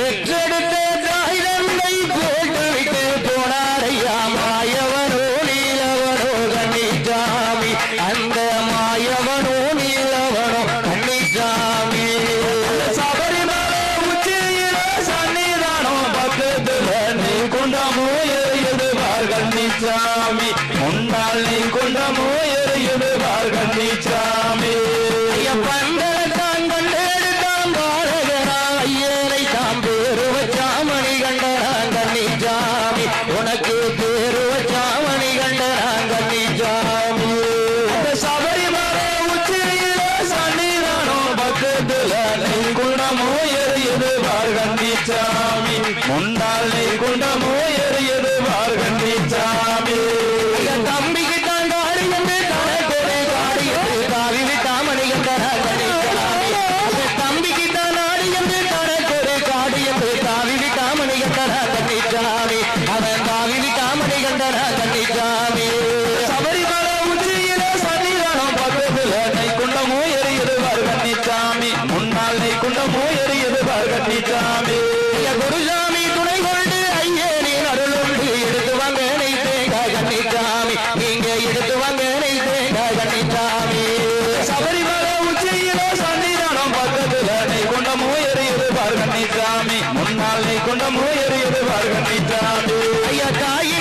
பெற்றெடுத்த தாய் தந்தை போட்டுவிட்டு போனாரையா மாயவனோ நீலவனோ கன்னிச்சாமி அந்த மாயவனோ நீலவனோ கன்னிச்சாமி சபரிமலை உச்சியில சன்னிதானம் பக்கத்துல நீ கொண்டமோ எறியதுவார் கன்னிச்சாமி முன்னால் நீ கொண்டமோ எறியதுவார் கன்னிச்சாமி பந்தலத்தான் கொண்டெடுத்தான் பாரகனா ஐயனை தாம் பேரு வச்சாமணி கண்டனான் கன்னிச்சாமி உனக்கு பேரு வச்சாமணி கண்டனான் கன்னிச்சாமி சபரிமலை உச்சியில சன்னிதானோ பக்கத்துல நீ குண்டமோ எறியது வார் கன்னிச்சாமி முன்னால் நீ குண்டமோ எறியது வார் கன்னிச்சாமி தம்பிக்கிட்டான் காடி என்று தனக்கொரு காடி என்று காவி விட்டாமணி கண்டனான் கன்னிச்சாமி தம்பிக்கிட்டான் ஆடி என்று தனக்கொரு காடி என்று காவி விட்டாமணி கண்டனான் கன்னிச்சாமி அவன் காவி விட்டாமணி கண்டனான் கன்னிச்சாமி சபரிமலை உச்சியில சன்னிதானம் பக்கத்துல நை குண்டமோ எறியதுவார் கன்னிச்சாமி முன்னால் நை குண்டமோ எறியதுவார் கன்னிச்சாமி குருசாமி துணை கொண்டு ஐயனின் அருளுண்டு எடுத்து வாங்க நை தேங்காய் கன்னிச்சாமி நீங்க எடுத்து வாங்க நை தேங்காய் கன்னிச்சாமி சபரிமலை உச்சியில சன்னிதானம் பக்கத்துல நை குண்டமோ எறியதுவார் கன்னிச்சாமி முன்னால் நை குண்டமோ எறியதுவார் கன்னிச்சாமி ஐயா தாயி